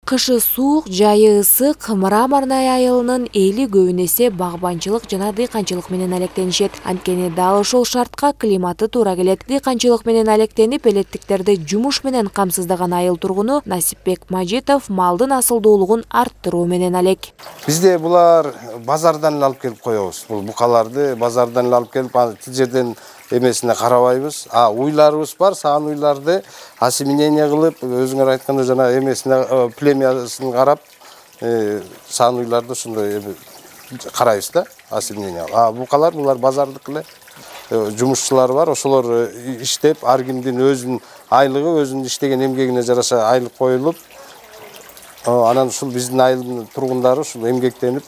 Кышы суук, жайы ысык, Мраморный айылынын эли көбүнесе багбанчылык жана дыйканчылык менен алектенишет. Анткени дал ошол шартка климаты туура келет. Дыйканчылык менен алектенип, элеттиктерди жумуш менен камсыздаган айыл тургуну Насипбек Мажитов малдын асылдуулугун арттыруу менен алек. Бизде булар базардан алып келип коебуз. Бул букаларды базардан алып келип, тил жерден эмесине карабайбыз. Уйларыбыз бар, саан уйларды осеменение кылып, өзүңөр айтканда жана эмесине племясын карап, саан уйларды ушундай карайбыз да, осеменение. Букалар булар базардык эле. Жумушчулар бар, ошолор иштеп, ар кимдин өзүнүн айлыгы, өзүнүн иштеген эмгегине жараша айлык коюлуп, анан ушул биздин айылдын тургундары ушул эмгектенип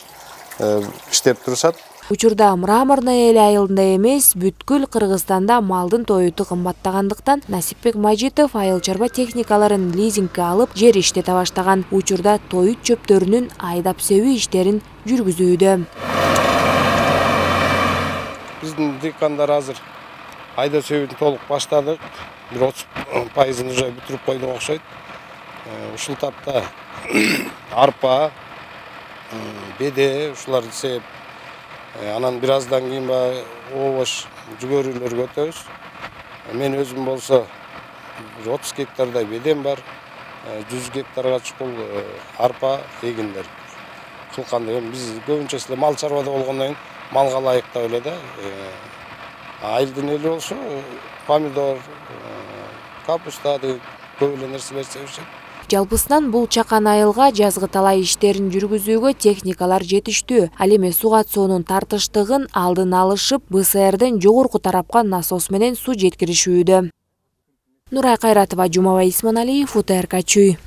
иштеп турушат. Учурда Мраморный эли айылында эмес, бүткүл Кыргызстанда малдын тоюту кымбаттагандыктан Насипбек Мажитов айыл чарба техникаларын лизингге алып, жер иштете баштаган. Учурда тоют чөптөрүнүн айдап себүү иштерин жүргүзүүдө. Биздин дыйкандар азыр айдап себүүнү толук баштадык. 30% уже бүтүрүп койдук окшойт. Ушул тапта арпа, беде ушуларды себип, анан бир аздан кийин овош жүгөрүлөргө өтөбүз. Мен өзүм болсо 30 гектардай бедем бар, 100 гектарга чукул арпа эгиндер. Кылканда биз көбүнчөсү мал чарбада болгондон кийин малга ылайыктап эле да. Айылдын эли болсо помидор, капуста көп эле нерселер себишет. Жалпысынан бул чакан айылга жазгы талай иштерин жүргүзүүгө техникалар жетиштүү. Ал эми суга атсоонун тартыштыгын алдын алышып, БСРден жогорку тарапка насос менен суу жеткиришүүдө. Нурай Кайратова, Жумабай Исманалиев, УТРК Чүй.